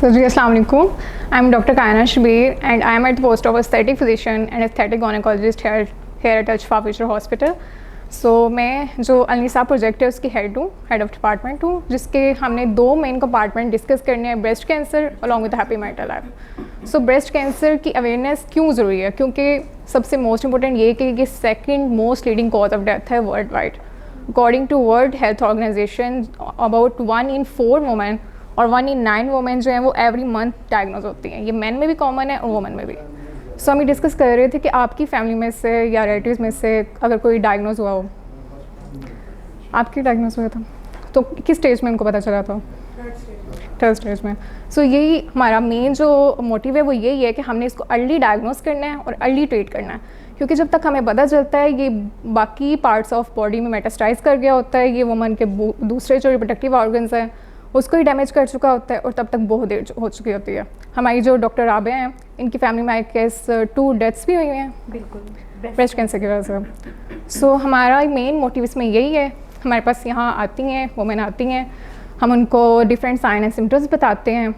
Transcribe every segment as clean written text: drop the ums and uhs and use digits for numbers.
So, ji, Assalamu alaikum. I'm Dr. Kaina Shabir and I am at the post of aesthetic physician and aesthetic gynecologist here at Al-Shifa Future Hospital. So, मैं जो अल-निसा project है उसकी head हूँ, head of department हूँ, जिसके हमने दो main compartment discuss करने हैं, breast cancer along with happy marital life. So breast cancer की अवेयरनेस क्यों ज़रूरी है? क्योंकि सबसे मोस्ट इंपॉर्टेंट ये कि ये second most leading cause of death है world wide. According to World Health Organization about 1 in 4 women और 1 in 9 वुमेन जो हैं वो एवरी मंथ डायग्नोज होती हैं। ये मैन में भी कॉमन है और वुमेन में भी। सो हम ये डिस्कस कर रहे थे कि आपकी फैमिली में से या रिलेटिव्स में से अगर कोई डायग्नोज हुआ हो, आपकी डायग्नोज हुआ था तो किस स्टेज में उनको पता चला था? थर्ड स्टेज में। सो यही हमारा मेन जो मोटिव है वो यही है कि हमने इसको अर्ली डायग्नोज करना है और अर्ली ट्रीट करना है, क्योंकि जब तक हमें पता चलता है ये बाकी पार्ट्स ऑफ बॉडी में मेटास्टाइज कर गया होता है, ये वुमन के दूसरे जो रिप्रोडक्टिव ऑर्गन्स हैं उसको ही डैमेज कर चुका होता है और तब तक बहुत देर हो चुकी होती है। हमारी जो डॉक्टर राबिया हैं इनकी फैमिली में आई केस 2 डेथ्स भी हुई हैं बिल्कुल ब्रेस्ट कैंसर की वजह से। सो हमारा मेन मोटिव इसमें यही है, हमारे पास यहाँ आती हैं वुमेन आती हैं, हम उनको डिफरेंट साइन एंड सिम्टम्स बताते हैं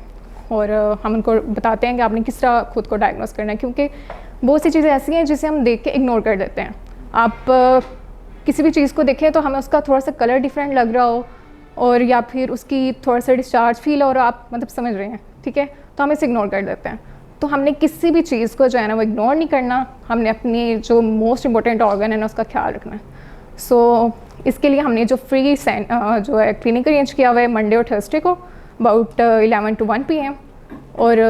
और हम उनको बताते हैं कि आपने किस तरह खुद को डायग्नोस करना है, क्योंकि बहुत सी चीज़ें ऐसी हैं जिसे हम देख के इग्नोर कर देते हैं। आप किसी भी चीज़ को देखें तो हमें उसका थोड़ा सा कलर डिफरेंट लग रहा हो और या फिर उसकी थोड़ा सा डिस्चार्ज फील हो रहा हो, आप मतलब समझ रहे हैं, ठीक है, तो हम इसे इग्नोर कर देते हैं। तो हमने किसी भी चीज़ को जो है ना वो इग्नोर नहीं करना, हमने अपनी जो मोस्ट इंपॉर्टेंट ऑर्गन है ना उसका ख्याल रखना है। सो इसके लिए हमने जो फ्री जो है क्लिनिक अरेंज किया हुआ है मंडे और थर्सडे को अबाउट 11 to 1 PM और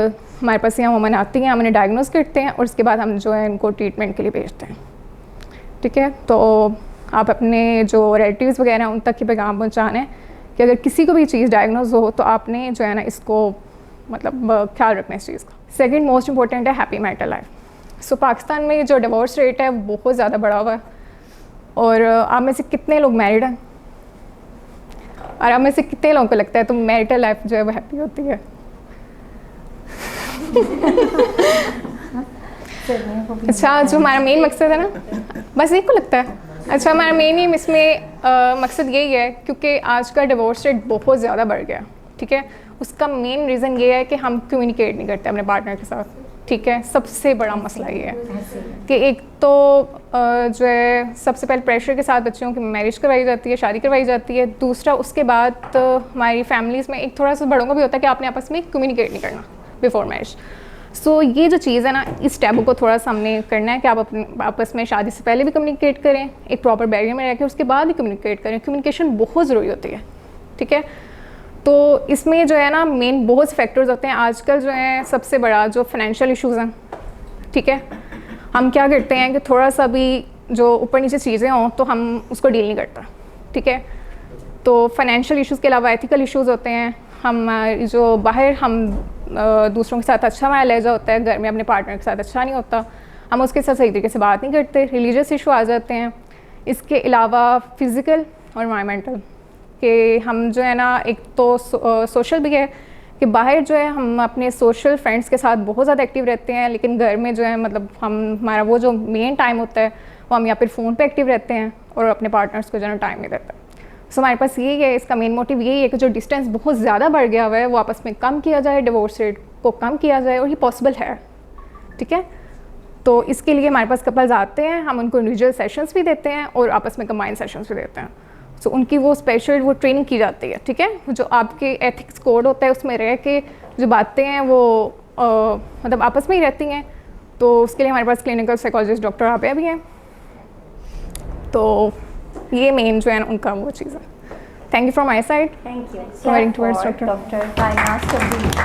हमारे पास यहाँ वुमेन आती हैं, हम उन्हें डायग्नोस करते हैं और उसके बाद हम जो है इनको ट्रीटमेंट के लिए भेजते हैं, ठीक है। तो आप अपने जो रिलेटिव्स वगैरह उन तक ही पैगाम पहुँचाना है कि अगर किसी को भी चीज़ डायग्नोज हो तो आपने जो है ना इसको मतलब ख्याल रखना है इस चीज़ का। सेकंड मोस्ट इंपॉर्टेंट है हैप्पी मैरिटल लाइफ। सो पाकिस्तान में जो डिवोर्स रेट है वो बहुत ज़्यादा बढ़ा हुआ है और आप में से कितने लोग मैरिड हैं और आप में से कितने लोगों को लगता है तो मैरिटल लाइफ जो है वो हैप्पी होती है? अच्छा, जो हमारा मेन मकसद है ना बस एक को लगता है। अच्छा, हमारा मेन ही इसमें मकसद यही है क्योंकि आज का डिवोर्स रेट बहुत ज़्यादा बढ़ गया, ठीक है। उसका मेन रीज़न ये है कि हम कम्युनिकेट नहीं करते अपने पार्टनर के साथ, ठीक है। सबसे बड़ा मसला ये है कि एक तो जो है सबसे पहले प्रेशर के साथ बच्चों की मैरिज करवाई जाती है, शादी करवाई जाती है। दूसरा उसके बाद हमारी फैमिलीज़ में एक थोड़ा सा बड़ों का भी होता है कि आपने आपस में कम्युनिकेट नहीं करना बिफोर मैरिज। सो ये जो चीज़ है ना इस टैबू को थोड़ा सा हमने करना है कि आप अपने आपस में शादी से पहले भी कम्युनिकेट करें, एक प्रॉपर बैरियर में रह के उसके बाद भी कम्युनिकेट करें। कम्युनिकेशन बहुत ज़रूरी होती है, ठीक है। तो इसमें जो है ना मेन बहुत से फैक्टर्स होते हैं। आजकल जो है सबसे बड़ा जो फाइनेंशियल इश्यूज़ हैं, ठीक है, हम क्या करते हैं कि थोड़ा सा भी जो ऊपर नीचे चीज़ें हों तो हम उसको डील नहीं करता, ठीक है। तो फाइनेंशियल इश्यूज़ के अलावा एथिकल इश्यूज़ होते हैं। हम जो बाहर हम दूसरों के साथ अच्छा हमारा लहजा होता है, घर में अपने पार्टनर के साथ अच्छा नहीं होता, हम उसके साथ सही तरीके से बात नहीं करते, रिलीजियस इशू आ जाते हैं। इसके अलावा फ़िज़िकल और एनवायरमेंटल कि हम जो है ना एक तो सोशल भी है कि बाहर जो है हम अपने सोशल फ्रेंड्स के साथ बहुत ज़्यादा एक्टिव रहते हैं, लेकिन घर में जो है मतलब हमारा वो जो मेन टाइम होता है वो हम या फिर फ़ोन पे एक्टिव रहते हैं और अपने पार्टनर्स को जो है टाइम नहीं देते। सो हमारे पास यही है, इसका मेन मोटिव यही है कि जो डिस्टेंस बहुत ज़्यादा बढ़ गया हुआ है वो आपस में कम किया जाए, डिवोर्स रेट को कम किया जाए और ये पॉसिबल है, ठीक है। तो इसके लिए हमारे पास कपल्स आते हैं, हम उनको इंडिविजुअल सेशंस भी देते हैं और आपस में कंबाइंड सेशंस भी देते हैं। सो उनकी वो स्पेशल वो ट्रेनिंग की जाती है, ठीक है। जो आपके एथिक्स कोड होता है उसमें रह के जो बातें हैं वो मतलब आपस में ही रहती हैं। तो उसके लिए हमारे पास क्लिनिकल साइकोलॉजिस्ट डॉक्टर राबिया भी हैं। तो ये मेन जो है ना उनका वो चीज़ है। Thank you from my side. Thank you doctor Kaina Shabir.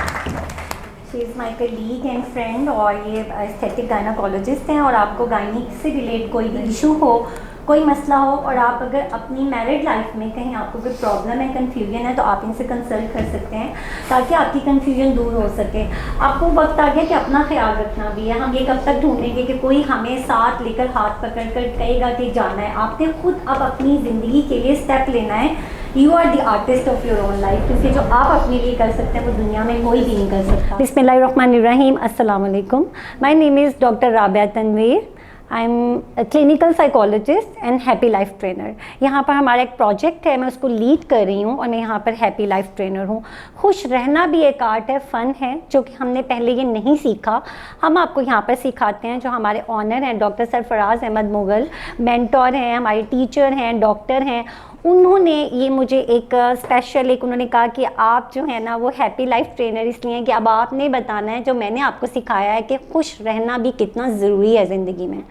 She is my colleague and friend और ये एस्थेटिक गायनाकोलॉजिस्ट हैं। और आपको गायनी से रिलेट कोई भी इशू हो, कोई मसला हो और आप अगर अपनी मैरिड लाइफ में कहीं आपको कोई प्रॉब्लम है, कन्फ्यूजन है, तो आप इनसे कंसल्ट कर सकते हैं ताकि आपकी कन्फ्यूजन दूर हो सके। आपको वक्त आ गया कि अपना ख्याल रखना भी है। हम ये कब तक ढूंढेंगे कि कोई हमें साथ लेकर हाथ पकड़ कर कहेगा कि जाना है। आपने खुद अब अपनी ज़िंदगी के लिए स्टेप लेना है। You are the artist of your own life, क्योंकि जो आप अपने लिए कर सकते हैं वो दुनिया में कोई भी नहीं कर सकता। बिस्मिल्लाहिर्रहमानिर्रहीम, अस्सलाम वालेकुम। My name is doctor Rabia Tanveer. I am clinical psychologist and happy life trainer. यहाँ पर हमारा एक प्रोजेक्ट है, मैं उसको लीड कर रही हूँ और मैं यहाँ पर हैप्पी लाइफ ट्रेनर हूँ। खुश रहना भी एक आर्ट है, फ़न है, जो कि हमने पहले ये नहीं सीखा, हम आपको यहाँ पर सिखाते हैं। जो हमारे ऑनर हैं डॉक्टर सरफराज अहमद मुग़ल, मेंटोर हैं, हमारे टीचर हैं, डॉक्टर हैं, उन्होंने ये मुझे एक स्पेशल उन्होंने कहा कि आप जो है ना वो हैप्पी लाइफ ट्रेनर इसलिए हैं कि अब आपने बताना है जो मैंने आपको सिखाया है कि खुश रहना भी कितना ज़रूरी है ज़िंदगी में।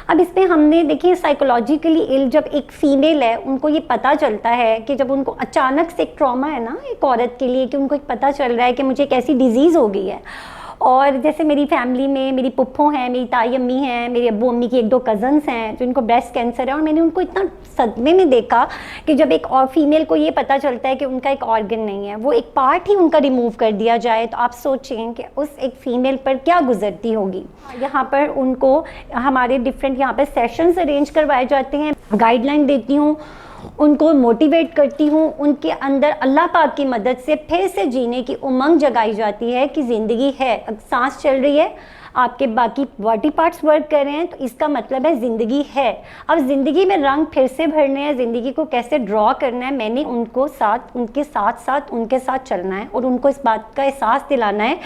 अब इसमें हमने देखिए साइकोलॉजिकली इल जब एक फ़ीमेल है उनको ये पता चलता है कि जब उनको अचानक से एक ट्रॉमा है ना एक औरत के लिए कि उनको पता चल रहा है कि मुझे एक ऐसी डिज़ीज़ हो गई है। और जैसे मेरी फैमिली में मेरी पुप्पो हैं, मेरी ताई अम्मी हैं, मेरे अब्बू अम्मी की 1-2 कज़न्स हैं जिनको ब्रेस्ट कैंसर है, और मैंने उनको इतना सदमे में देखा कि जब एक और फीमेल को ये पता चलता है कि उनका एक ऑर्गन नहीं है, वो एक पार्ट ही उनका रिमूव कर दिया जाए, तो आप सोचें कि उस एक फ़ीमेल पर क्या गुजरती होगी। यहाँ पर उनको हमारे डिफरेंट यहाँ पर सेशंस अरेंज करवाए जाते हैं, गाइडलाइन देती हूँ, उनको मोटिवेट करती हूँ, उनके अंदर अल्लाह पाक की मदद से फिर से जीने की उमंग जगाई जाती है कि ज़िंदगी है, सांस चल रही है, आपके बाकी बॉडी पार्ट्स वर्क कर रहे हैं, तो इसका मतलब है ज़िंदगी है। अब ज़िंदगी में रंग फिर से भरने हैं, ज़िंदगी को कैसे ड्रॉ करना है, मैंने उनके साथ चलना है और उनको इस बात का एहसास दिलाना है।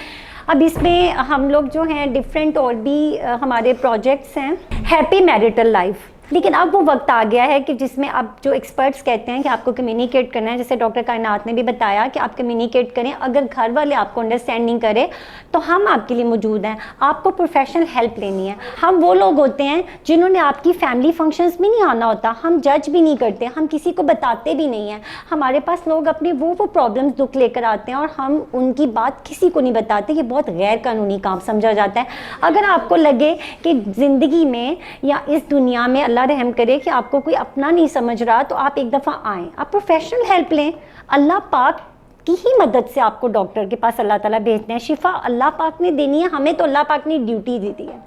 अब इसमें हम लोग जो हैं डिफरेंट और भी हमारे प्रोजेक्ट्स हैं, हैप्पी मैरिटल लाइफ। लेकिन अब वो वक्त आ गया है कि जिसमें अब जो एक्सपर्ट्स कहते हैं कि आपको कम्युनिकेट करना है, जैसे डॉक्टर कायनात ने भी बताया कि आप कम्युनिकेट करें, अगर घर वाले आपको अंडरस्टैंडिंग करें तो हम आपके लिए मौजूद हैं। आपको प्रोफेशनल हेल्प लेनी है। हम वो लोग होते हैं जिन्होंने आपकी फैमिली फंक्शंस में नहीं आना होता, हम जज भी नहीं करते, हम किसी को बताते भी नहीं हैं। हमारे पास लोग अपने वो प्रॉब्लम्स दुख लेकर आते हैं और हम उनकी बात किसी को नहीं बताते, ये बहुत गैर कानूनी काम समझा जाता है। अगर आपको लगे कि ज़िंदगी में या इस दुनिया में अल्लाह रहम करे कि आपको कोई अपना नहीं समझ रहा, तो आप एक दफ़ा आएँ, आप प्रोफेशनल हेल्प लें। अल्लाह पाक की ही मदद से आपको डॉक्टर के पास अल्लाह ताला भेजते हैं। शिफा अल्लाह पाक ने देनी है, हमें तो अल्लाह पाक ने ड्यूटी दी है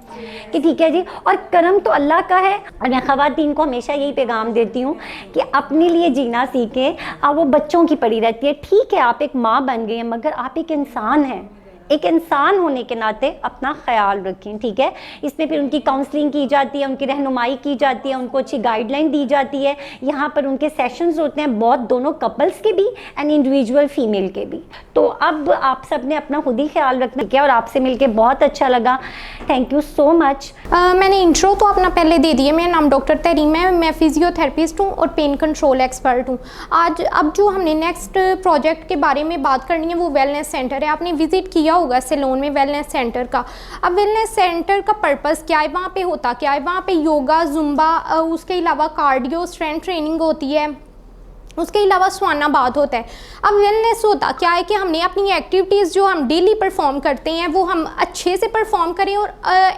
कि ठीक है जी, और करम तो अल्लाह का है। और मैं ख़वातीन को हमेशा यही पैगाम देती हूँ कि अपने लिए जीना सीखें। अब वो बच्चों की पड़ी रहती है, ठीक है आप एक माँ बन गई हैं, मगर आप एक इंसान हैं, एक इंसान होने के नाते अपना ख्याल रखें, ठीक है। इसमें फिर उनकी काउंसलिंग की जाती है, उनकी रहनुमाई की जाती है, उनको अच्छी गाइडलाइन दी जाती है। यहाँ पर उनके सेशंस होते हैं, बहुत दोनों कपल्स के भी एंड इंडिविजुअल फीमेल के भी। तो अब आप सब ने अपना खुद ही ख्याल रखना, ठीक है। और आपसे मिलके बहुत अच्छा लगा, थैंक यू सो मच। मैंने इंट्रो तो अपना पहले दे दिया। मेरा नाम डॉक्टर तरीम है, मैं फिजियोथेरेपिस्ट हूँ और पेन कंट्रोल एक्सपर्ट हूँ। आज अब जो हमने नेक्स्ट प्रोजेक्ट के बारे में बात करनी है वो वेलनेस सेंटर है। आपने विजिट किया होगा सैलून में वेलनेस सेंटर का। अब वेलनेस सेंटर का पर्पस क्या है, वहाँ पे होता क्या है, वहाँ पे योगा, जुम्बा, उसके अलावा कार्डियो, स्ट्रेंथ ट्रेनिंग होती है, उसके अलावा स्वानाबाद होता है। अब वेलनेस होता क्या है कि हमने अपनी एक्टिविटीज़ जो हम डेली परफॉर्म करते हैं वो हम अच्छे से परफॉर्म करें और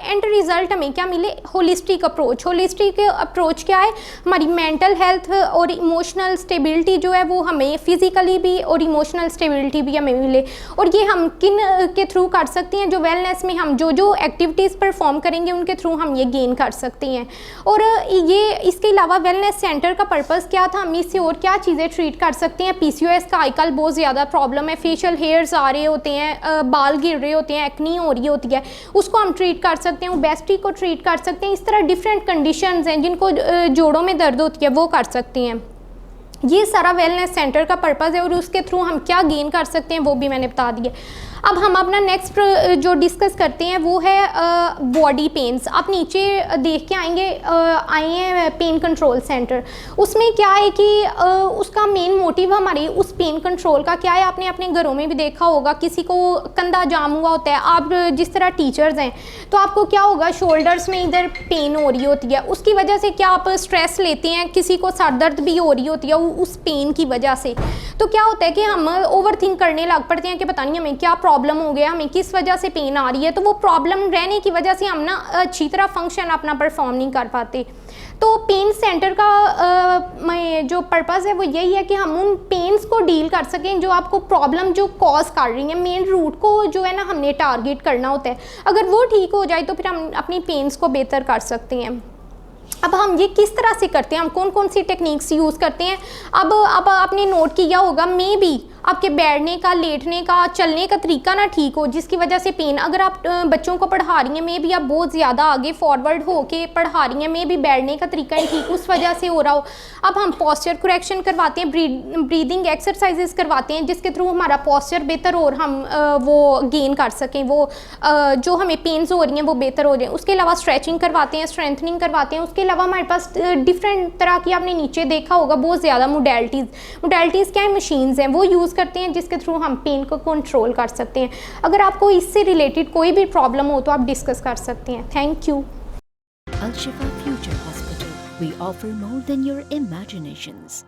एंड रिज़ल्ट हमें क्या मिले, होलिस्टिक अप्रोच। होलिस्टिक अप्रोच क्या है, हमारी मेंटल हेल्थ और इमोशनल स्टेबिलिटी जो है वो हमें फिज़िकली भी और इमोशनल स्टेबिलिटी भी हमें मिले। और ये हम किन के थ्रू कर सकते हैं, जो वेलनेस में हम जो एक्टिविटीज़ परफॉर्म करेंगे उनके थ्रू हम ये गेन कर सकते हैं। और ये इसके अलावा वेलनेस सेंटर का पर्पज़ क्या था, हम इससे और क्या चीज़ें ट्रीट कर सकते हैं। पीसीओएस का आजकल बहुत ज़्यादा प्रॉब्लम है, फेशियल हेयर्स आ रहे होते हैं, बाल गिर रहे होते हैं, एक्नी हो रही होती है, उसको हम ट्रीट कर सकते हैं। ओबेसिटी को ट्रीट कर सकते हैं। इस तरह डिफरेंट कंडीशंस हैं जिनको जोड़ों में दर्द होती है वो कर सकती हैं। ये सारा वेलनेस सेंटर का पर्पज़ है और उसके थ्रू हम क्या गेन कर सकते हैं वो भी मैंने बता दिया। अब हम अपना नेक्स्ट जो डिस्कस करते हैं वो है बॉडी पेन्स। आप नीचे देख के आए हैं पेन कंट्रोल सेंटर। उसमें क्या है कि उसका मेन मोटिव हमारी उस पेन कंट्रोल का क्या है, आपने अपने घरों में भी देखा होगा, किसी को कंधा जाम हुआ होता है, आप जिस तरह टीचर्स हैं तो आपको क्या होगा, शोल्डर्स में इधर पेन हो रही होती है, उसकी वजह से क्या आप स्ट्रेस लेते हैं, किसी को सर दर्द भी हो रही होती है उस पेन की वजह से। तो क्या होता है कि हम ओवर थिंक करने लग पड़ते हैं कि पता नहीं हमें क्या प्रॉब्लम हो गया, हमें किस वजह से पेन आ रही है। तो वो प्रॉब्लम रहने की वजह से हम ना अच्छी तरह फंक्शन अपना परफॉर्म नहीं कर पाते। तो पेन सेंटर का जो पर्पज़ है वो यही है कि हम उन पेन्स को डील कर सकें जो आपको प्रॉब्लम जो कॉज कर रही है, मेन रूट को जो है ना हमने टारगेट करना होता है। अगर वो ठीक हो जाए तो फिर हम अपनी पेन्स को बेहतर कर सकते हैं। अब हम ये किस तरह से करते हैं, हम कौन कौन सी टेक्निक्स यूज़ करते हैं। अब आपने नोट किया होगा, मे बी आपके बैठने का, लेटने का, चलने का तरीका ना ठीक हो, जिसकी वजह से पेन, अगर आप बच्चों को पढ़ा रही हैं में भी आप बहुत ज़्यादा आगे फॉरवर्ड हो के पढ़ा रही हैं में भी बैठने का तरीका नहीं ठीक, उस वजह से हो रहा हो, अब हम पॉस्चर करेक्शन करवाते हैं, ब्रीदिंग एक्सरसाइजेस करवाते हैं, जिसके थ्रू हमारा पॉस्चर बेहतर और हम वो गेन कर सकें, वो जो हमें पेन्स हो रही हैं वो बेहतर हो जाए। उसके अलावा स्ट्रेचिंग करवाते हैं, स्ट्रेंथनिंग करवाते हैं। उसके अलावा हमारे पास डिफरेंट तरह की, आपने नीचे देखा होगा बहुत ज़्यादा मोडेलिटीज़ क्या है, मशीन्स हैं, वो यूज़ करते हैं, जिसके थ्रू हम पेन को कंट्रोल कर सकते हैं। अगर आपको इससे रिलेटेड कोई भी प्रॉब्लम हो तो आप डिस्कस कर सकते हैं। Thank you. Al Shifa Future Hospital. We offer more than your imaginations.